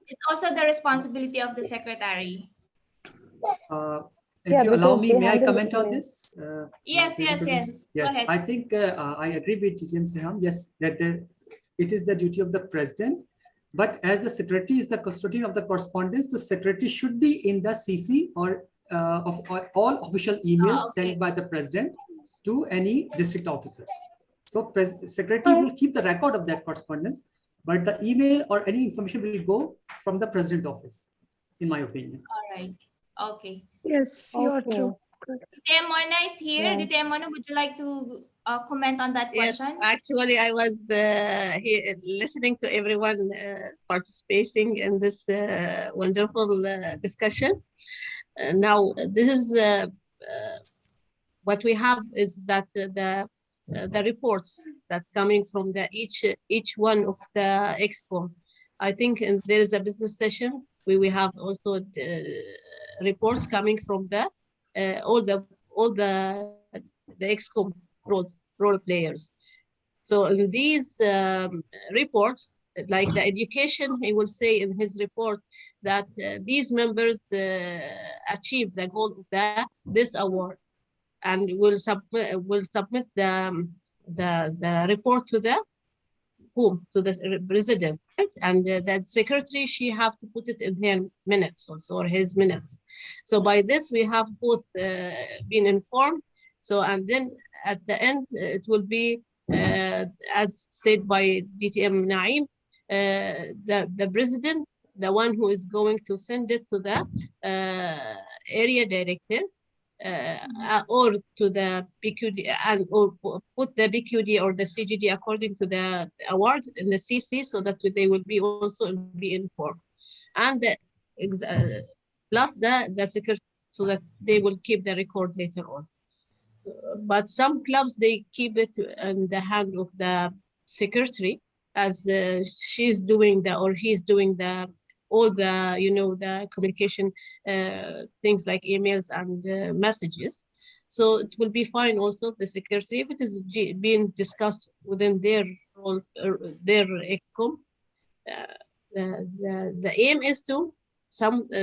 it's also the responsibility of the secretary. If you allow me, may I comment on this? Yes. Yes, Go ahead. I think I agree with Jim Siham. Yes, that it is the duty of the president. But as the secretary is the custodian of the correspondence, the secretary should be in the CC or of all official emails sent by the president to any district officers. So secretary will keep the record of that correspondence, but the email or any information will go from the president office, in my opinion. All right. Okay. Yes, you are true. Dite Mona is here. Dite Mona, would you like to comment on that question? Yes, actually, I was here listening to everyone participating in this wonderful discussion. Now, this is what we have is that the reports that coming from each one of the exco. I think there is a business session where we have also reports coming from the all the exco role players. So in these reports, like the education, he will say in his report that these members achieve the goal of this award, and will submit the report to the to the president, right? And that secretary, she have to put it in her minutes also, or his minutes. So by this we have both been informed. So, and then at the end it will be as said by DTM Naim, the president, the one who is going to send it to the area director, or to the PQD, and or put the PQD or the CGD according to the award in the CC, so that they will be also be informed, and plus the secretary, so that they will keep the record later on. So, but some clubs, they keep it in the hand of the secretary, as she's doing the, or he's doing the, all the, you know, the communication things like emails and messages. So it will be fine also if the secretary, if it is being discussed within their role, their ECOM. The aim is to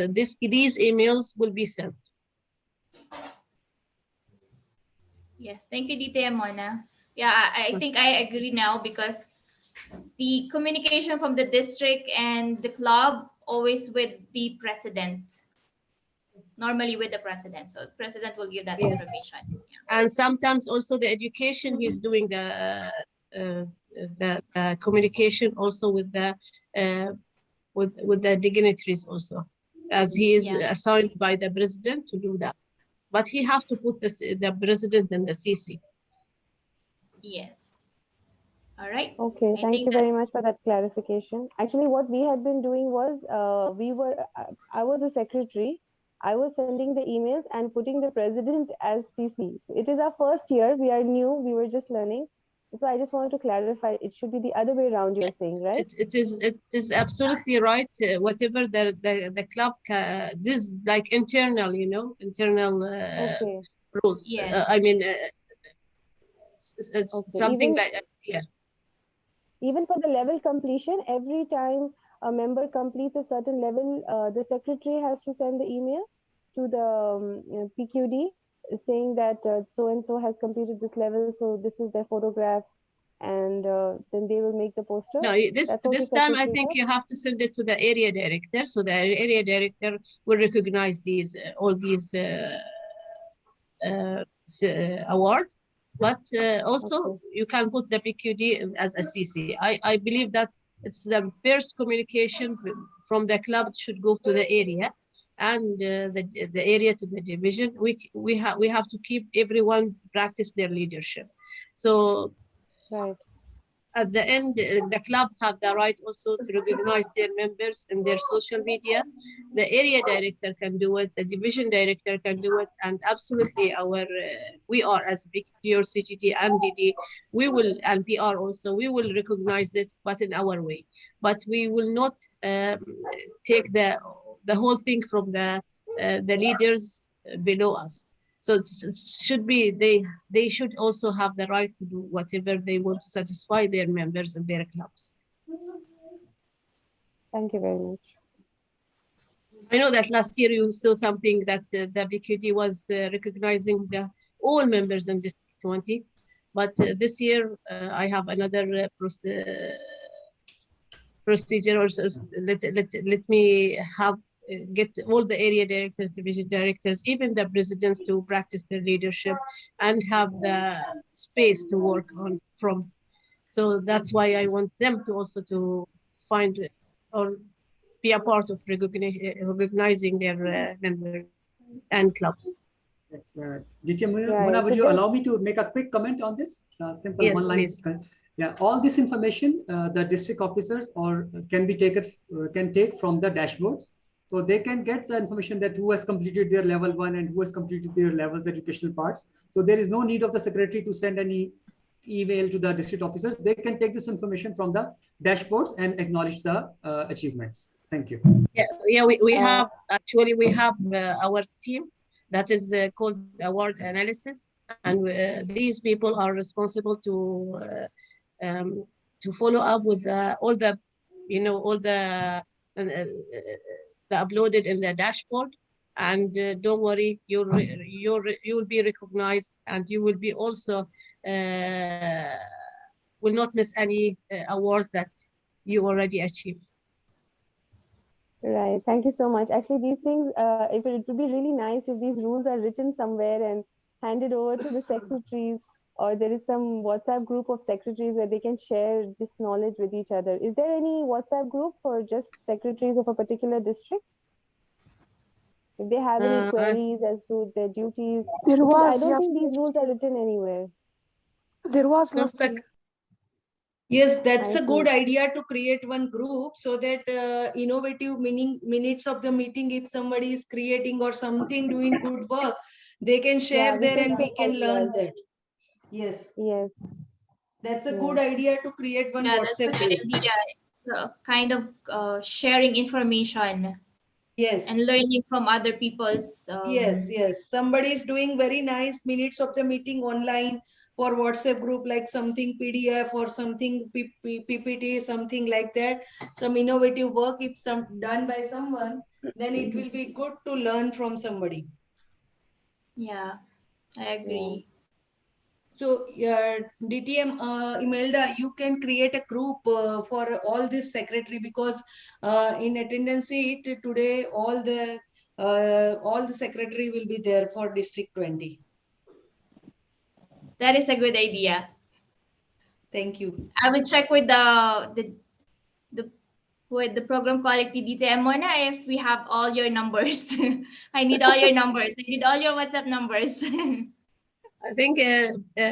these emails will be sent. Yes, thank you, DTM Mona. Yeah, I think I agree now, because the communication from the district and the club always with the president. Normally with the president. So the president will give that information. Yeah. And sometimes also the education, he's doing the communication also with the dignitaries also, as he is assigned by the president to do that. But he have to put the president in the CC. Yes. All right. Okay, thank you very much for that clarification. Actually, what we had been doing was, I was a secretary. I was sending the emails and putting the president as CC. It is our first year. We are new. We were just learning. So I just wanted to clarify. It should be the other way around. You're saying, right? It is absolutely right. Whatever the club, this like internal, you know, internal rules. Yes. I mean, it's something like Even for the level completion, every time a member completes a certain level, the secretary has to send the email to the PQD saying that so-and-so has completed this level, so this is their photograph, and then they will make the poster. No, this time I think you have to send it to the area director, so the area director will recognize these all these awards. But also you can put the PQD as a CC. I believe that it's the first communication from the club should go to the area, and the area to the division. We have to keep everyone practice their leadership. So at the end, the club have the right also to recognize their members in their social media. The area director can do it, the division director can do it, and absolutely we are as PQD or CGD and DD, we will, and PR also, we will recognize it, but in our way. But we will not take the whole thing from the leaders below us. So it should be, they should also have the right to do whatever they want to satisfy their members and their clubs. Thank you very much. I know that last year you saw something that the BQD was recognizing all members in District 20, but this year I have another procedure. Or let me have get all the area directors, division directors, even the presidents to practice their leadership and have the space to work on from. So that's why I want them to also to find or be a part of recognizing their members and clubs. Yes, DTM Mona, would you allow me to make a quick comment on this? Simple yes, one-line. Yeah, all this information the district officers can take from the dashboards. So they can get the information that who has completed their level 1 and who has completed their levels educational parts. So there is no need of the secretary to send any email to the district officers. They can take this information from the dashboards and acknowledge the achievements. Thank you. Yeah, we have, actually we have our team that is called award analysis, and these people are responsible to follow up with all the, you know, all the uploaded in the dashboard. And don't worry, you'll be recognized, and you will be also will not miss any awards that you already achieved. Right. Thank you so much. Actually, these things, if it would be really nice if these rules are written somewhere and handed over to the secretaries, or there is some WhatsApp group of secretaries where they can share this knowledge with each other. Is there any WhatsApp group for just secretaries of a particular district? If they have any queries as to their duties, There because I was, don't yes, think these rules are written anywhere. there was last year. Yes, that's I a good see. idea to create one group so that innovative minutes of the meeting, if somebody is creating or something doing good work, they can share Yeah, we there can and we share can learn ideas. that. Yes. Yes. That's a Yes. good idea to create one Yeah, that's a WhatsApp good group. idea. It's a kind of sharing information. Yes. And learning from other people's. Yes, yes. Somebody is doing very nice minutes of the meeting online for WhatsApp group, like something PDF or something PPT, something like that. Some innovative work, if some done by someone, then it will be good to learn from somebody. Yeah, I agree. So, DTM, Imelda, you can create a group for all this secretary, because in attendance sheet today, all the secretary will be there for District 20. That is a good idea. Thank you. I will check with the program quality DTM Mona if we have all your numbers. I need all your numbers. I need all your WhatsApp numbers. I think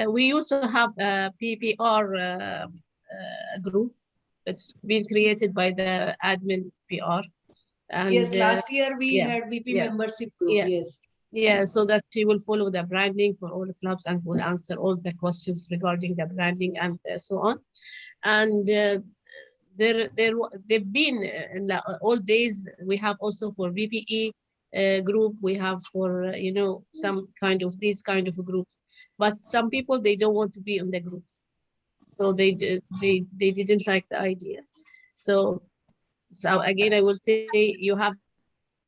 we used to have a PPR group. It's been created by the admin PR. And, yes, last year we had VP yeah, membership group. yeah, Yes. Yeah, so that she will follow the branding for all the clubs and will answer all the questions regarding the branding and so on. And they've been in the old days. We have also for VPE group. We have for some kind of these kind of groups. But some people, they don't want to be in the groups, so they didn't like the idea. So again, I will say you have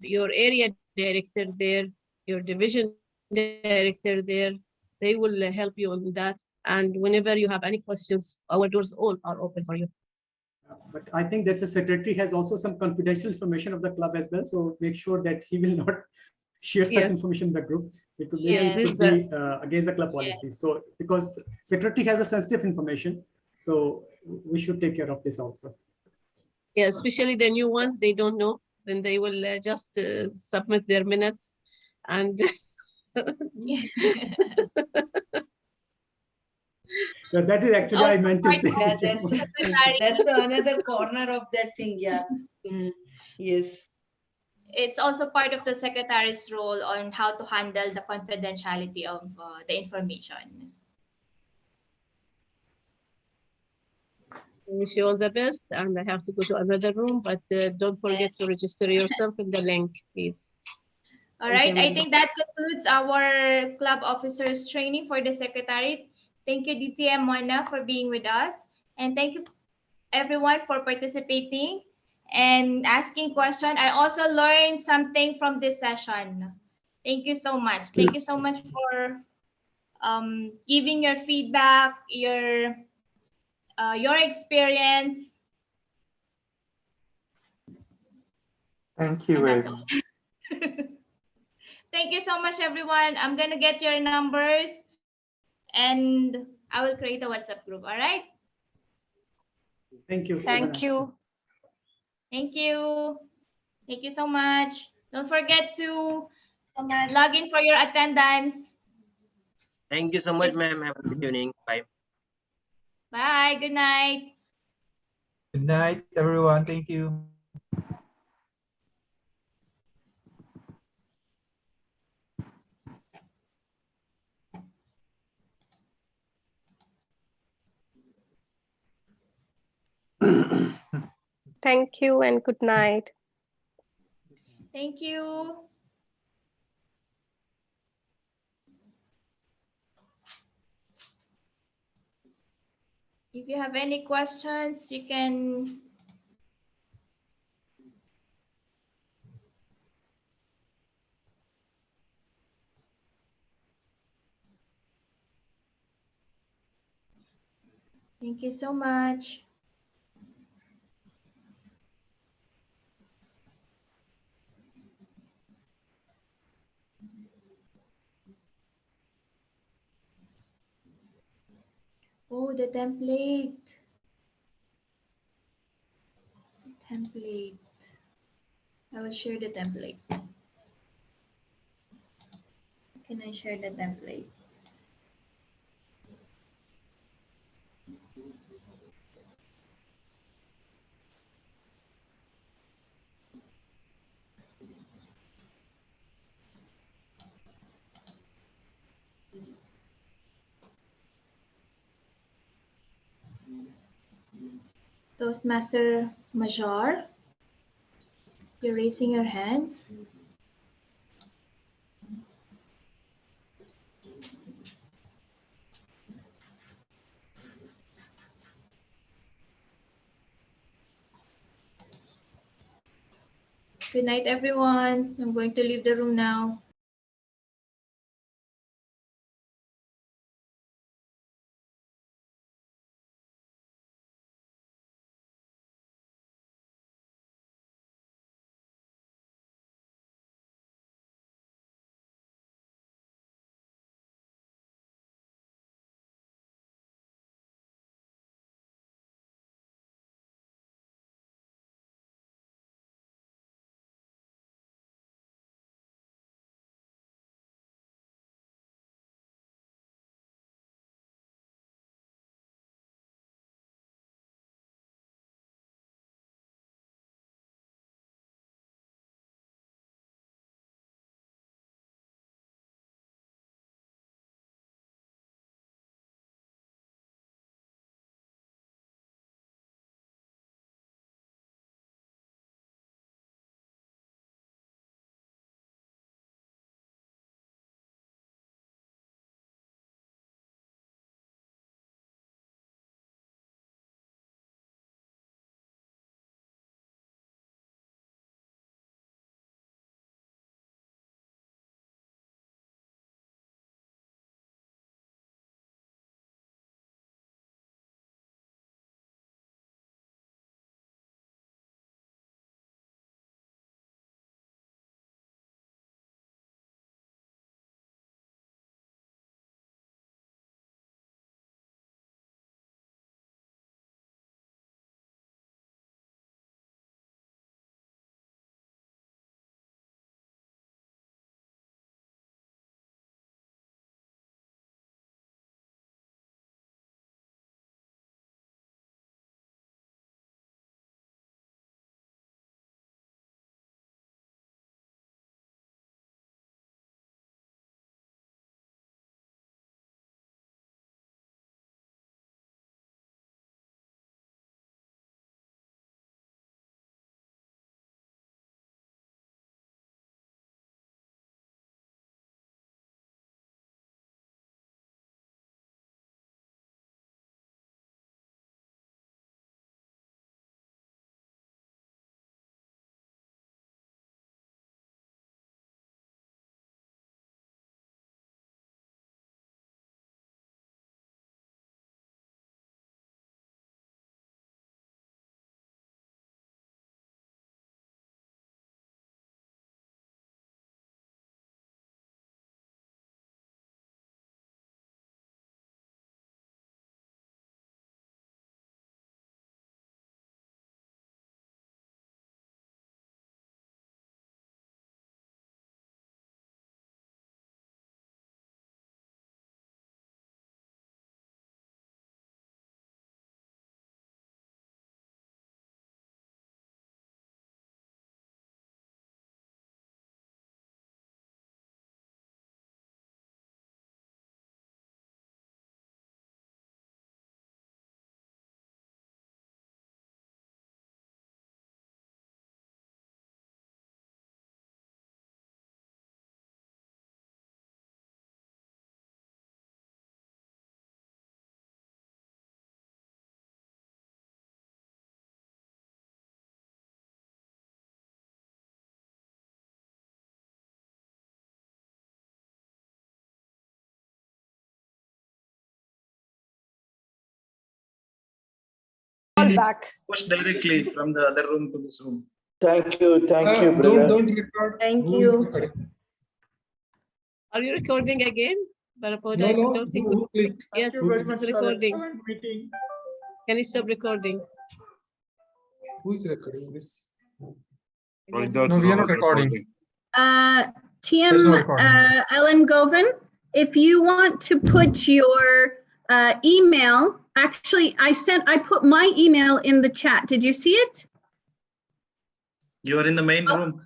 your area director there, your division director there. They will help you on that. And whenever you have any questions, our doors all are open for you. But I think that the secretary has also some confidential information of the club as well. So make sure that he will not share such information in the group. It could, maybe it could be against the club policy. So because secretary has a sensitive information, so we should take care of this also. Yeah, especially the new ones, they don't know. Then they will just submit their minutes and. So that is actually I meant to say. Yeah, that's another corner of that thing. Yeah. Yes. It's also part of the secretary's role on how to handle the confidentiality of the information. Wish you all the best, and I have to go to another room, but don't forget to register yourself in the link, please. All right, I think that concludes our club officers training for the secretary. Thank you, DTM Mona, for being with us. And thank you, everyone, for participating and asking questions. I also learned something from this session. Thank you so much. Thank you so much for giving your feedback, your experience. Thank you And very that's all. much. Thank you so much, everyone. I'm going to get your numbers and I will create a WhatsApp group. All right. Thank you. Thank you. Thank you. Thank you so much. Don't forget to log in for your attendance. Thank you so much, ma'am. Have a good evening. Bye. Bye. Good night. Good night, everyone. Thank you. Thank you and good night. Thank you. If you have any questions, you can Thank you so much. Oh, the template. Template. I will share the template. Can I share the template? Toastmaster Major, you're raising your hands. Good night, everyone. I'm going to leave the room now. call back. Push directly from the other room to this room. Thank you, brother. Don't record. Thank Who you. is recording? Are you recording again? Barapoda, No, I no. don't think. Who click? Yes, Who this is recording. Can you stop recording? Who is recording this? No, we are not recording. Tim, Ellen Govan, if you want to put your email, actually, I put my email in the chat. Did you see it? You are in the main room.